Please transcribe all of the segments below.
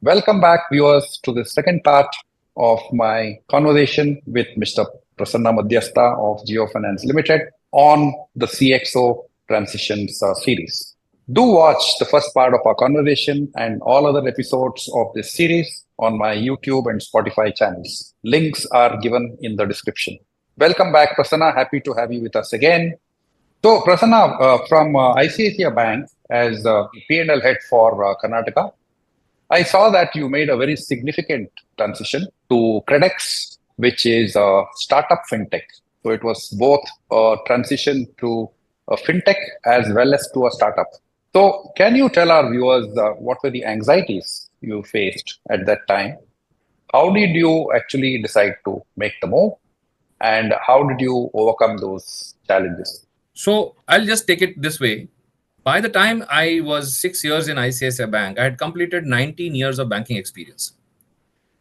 Welcome back, viewers, to the second part of my conversation with Mr. Prasanna Madhyasta of Jio Finance Limited on the CXO Transitions series. Do watch the first part of our conversation and all other episodes of this series on my YouTube and Spotify channels. Links are given in the description. Welcome back, Prasanna. Happy to have you with us again. So, Prasanna, from ICICI Bank as P&L head for Karnataka, I saw that you made a very significant transition to Credex, which is a startup fintech. So it was both a transition to a fintech as well as to a startup. So can you tell our viewers what were the anxieties you faced at that time? How did you actually decide to make the move? And how did you overcome those challenges? So I'll just take it this way. By the time I was 6 years in ICICI Bank, I had completed 19 years of banking experience.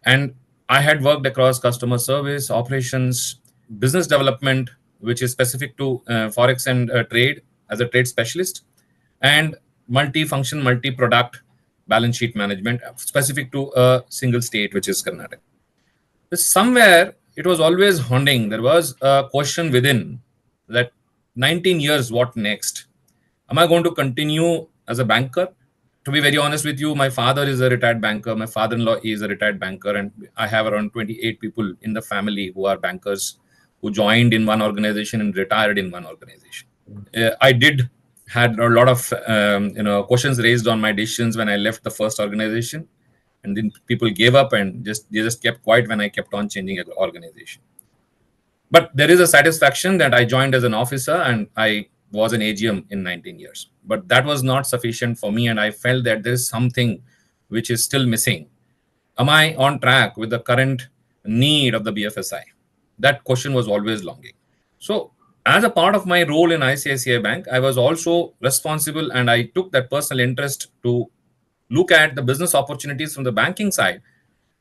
And I had worked across customer service, operations, business development, which is specific to Forex and trade as a trade specialist, and multi-function, multi-product balance sheet management specific to a single state, which is Karnataka. Somewhere it was always haunting. There was a question within that 19 years, what next? Am I going to continue as a banker? To be very honest with you, my father is a retired banker. My father-in-law is a retired banker. And I have around 28 people in the family who are bankers who joined in one organization and retired in one organization. I did had a lot of questions raised on my decisions when I left the first organization. And then people gave up and they just kept quiet when I kept on changing organization. But there is a satisfaction that I joined as an officer and I was an AGM in 19 years. But that was not sufficient for me. And I felt that there is something which is still missing. Am I on track with the current need of the BFSI? That question was always longing. So as a part of my role in ICICI Bank, I was also responsible and I took that personal interest to look at the business opportunities from the banking side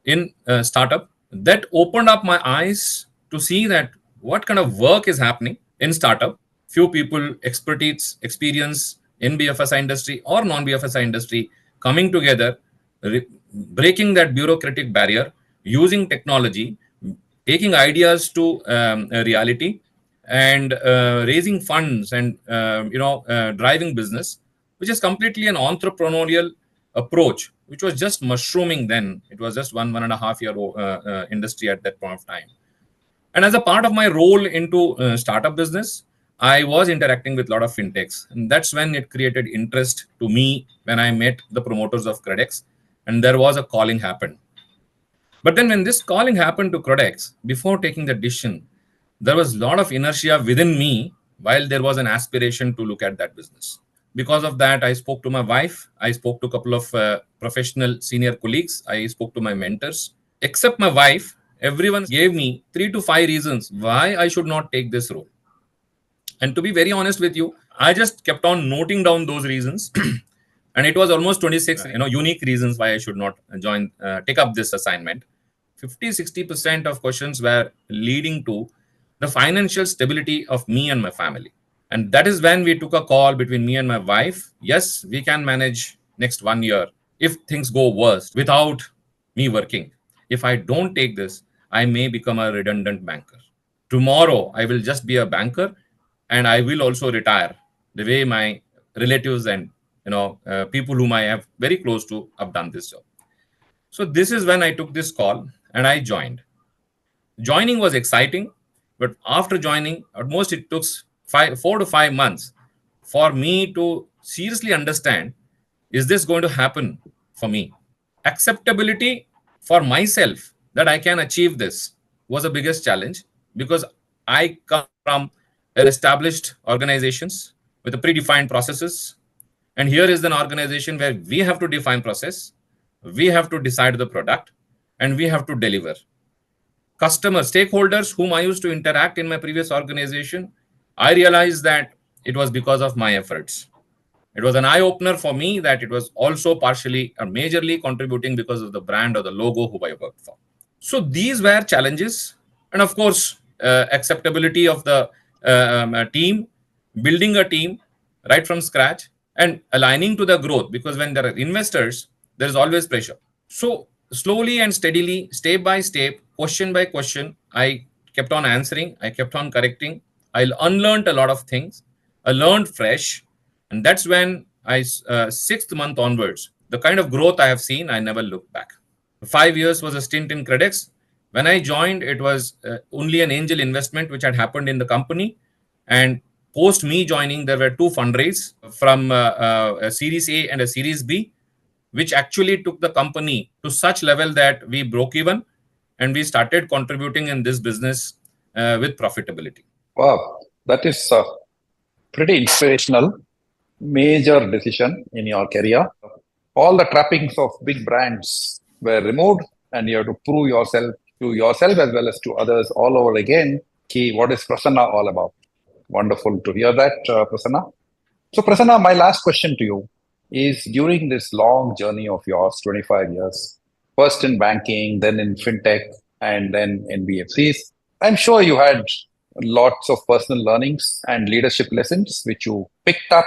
in startup. That opened up my eyes to see that what kind of work is happening in startup. Few people, expertise, experience in BFSI industry or non-BFSI industry coming together, breaking that bureaucratic barrier, using technology, taking ideas to a reality, and raising funds and driving business, which is completely an entrepreneurial approach, which was just mushrooming then. It was just 1.5 year industry at that point of time. And as a part of my role into startup business, I was interacting with a lot of fintechs. And that's when it created interest to me when I met the promoters of Credex. And there was a calling happened. But then when this calling happened to Credex, before taking the decision, there was a lot of inertia within me while there was an aspiration to look at that business. Because of that, I spoke to my wife. I spoke to a couple of professional senior colleagues. I spoke to my mentors. Except my wife, everyone gave me 3 to 5 reasons why I should not take this role. And to be very honest with you, I just kept on noting down those reasons. And it was almost 26 unique reasons why I should not take up this assignment. 50-60% of questions were leading to the financial stability of me and my family. And that is when we took a call between me and my wife. Yes, we can manage next 1 year if things go worse without me working. If I don't take this, I may become a redundant banker. Tomorrow, I will just be a banker and I will also retire the way my relatives and people whom I have very close to have done this job. So this is when I took this call and I joined. Joining was exciting, but after joining, almost it took 4 to 5 months for me to seriously understand, is this going to happen for me? Acceptability for myself that I can achieve this was the biggest challenge, because I come from established organizations with a predefined processes. And here is an organization where we have to define process, we have to decide the product, and we have to deliver. Customer stakeholders whom I used to interact in my previous organization, I realized that it was because of my efforts. It was an eye-opener for me that it was also partially or majorly contributing because of the brand or the logo who I worked for. So these were challenges. And of course, acceptability of the team, building a team right from scratch and aligning to the growth, because when there are investors, there is always pressure. So slowly and steadily, step by step, question by question, I kept on answering, I kept on correcting. I unlearned a lot of things. I learned fresh. And that's when sixth month onwards, the kind of growth I have seen, I never looked back. 5 years was a stint in credits. When I joined, it was only an angel investment which had happened in the company. And post me joining, there were two fundraise from a Series A and a Series B, which actually took the company to such level that we broke even and we started contributing in this business with profitability. Wow, that is pretty inspirational. Major decision in your career. All the trappings of big brands were removed, and you have to prove yourself to yourself as well as to others all over again. Key, what is Prasanna all about? Wonderful to hear that, Prasanna. So, Prasanna, my last question to you is during this long journey of yours, 25 years, first in banking, then in fintech, and then in BFCs, I'm sure you had lots of personal learnings and leadership lessons which you picked up.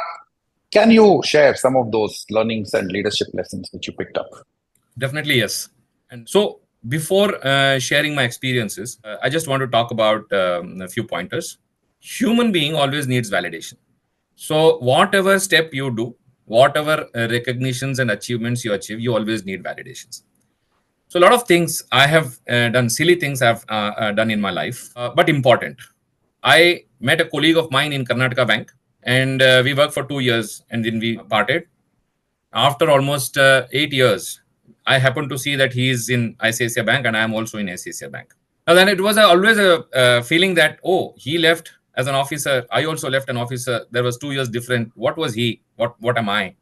Can you share some of those learnings and leadership lessons which you picked up? Definitely, yes. And so, before sharing my experiences, I just want to talk about a few pointers. Human being always needs validation. So, whatever step you do, whatever recognitions and achievements you achieve, you always need validations. So, a lot of things I have done, silly things I've done in my life, but important. I met a colleague of mine in Karnataka Bank, and we worked for 2 years, and then we parted. After almost 8 years, I happened to see that he is in ICICI Bank and I am also in ICICI Bank. Now, then it was always a feeling that, oh, he left as an officer. I also left an officer. There was 2 years different. What was he? What am I?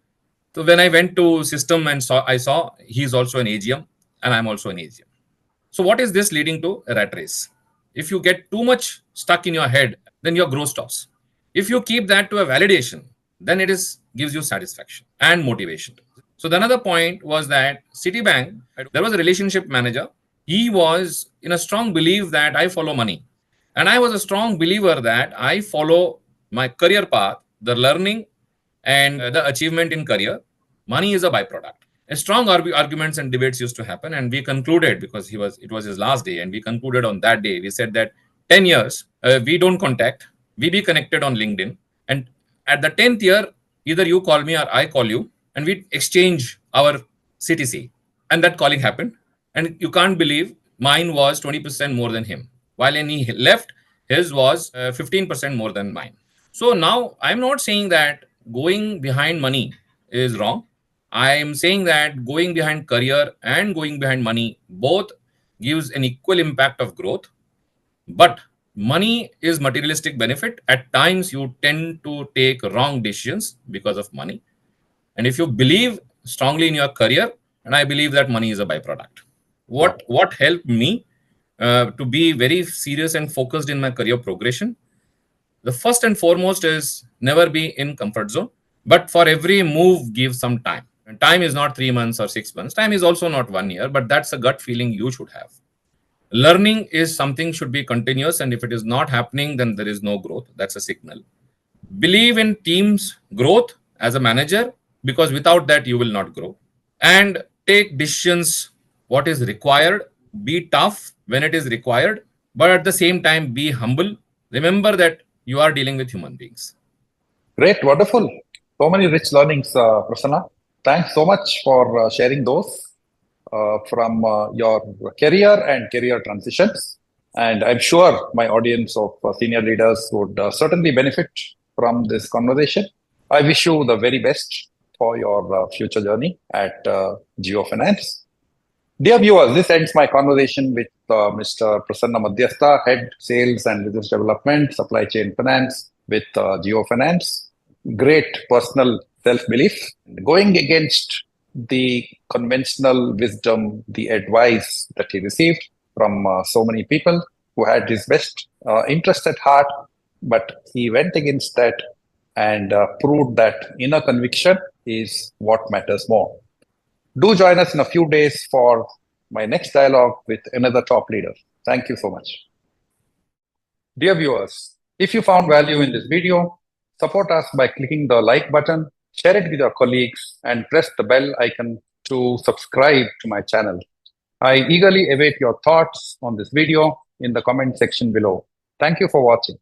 So when I went to system and I saw he's also an AGM and I'm also an AGM. So what is this leading to? A rat race. If you get too much stuck in your head, then your growth stops. If you keep that to a validation, then it is gives you satisfaction and motivation. So the another point was that Citibank, there was a relationship manager. He was in a strong belief that I follow money. And I was a strong believer that I follow my career path, the learning and the achievement in career. Money is a byproduct. A strong arguments and debates used to happen, and we concluded because it was his last day, and we concluded on that day. We said that 10 years we don't contact, we be connected on LinkedIn, and at the 10th year, either you call me or I call you, and we exchange our CTC, and that calling happened, and you can't believe mine was 20% more than him, while when he left, his was 15% more than mine. So now I'm not saying that going behind money is wrong. I am saying that going behind career and going behind money both gives an equal impact of growth. But money is materialistic benefit. At times you tend to take wrong decisions because of money. And if you believe strongly in your career, and I believe that money is a byproduct. What helped me to be very serious and focused in my career progression? The first and foremost is never be in comfort zone, but for every move, give some time. And time is not 3 months or 6 months. Time is also not 1 year, but that's a gut feeling you should have. Learning is something should be continuous, and if it is not happening, then there is no growth. That's a signal. Believe in teams growth as a manager, because without that you will not grow. And take decisions what is required. Be tough when it is required, but at the same time be humble. Remember that you are dealing with human beings. Great, wonderful. So many rich learnings, Prasanna. Thanks so much for sharing those from your career and career transitions. And I'm sure my audience of senior leaders would certainly benefit from this conversation. I wish you the very best for your future journey at Jio Finance. Dear viewers, this ends my conversation with Mr. Prasanna Madhyasta, Head Sales and Business Development, Supply Chain Finance with Jio Finance. Great personal self-belief, going against the conventional wisdom, the advice that he received from so many people who had his best interest at heart, but he went against that and proved that inner conviction is what matters more. Do join us in a few days for my next dialogue with another top leader. Thank you so much. Dear viewers, if you found value in this video, support us by clicking the like button, share it with your colleagues, and press the bell icon to to subscribe to my channel. I eagerly await your thoughts on this video in the comment section below. Thank you for watching.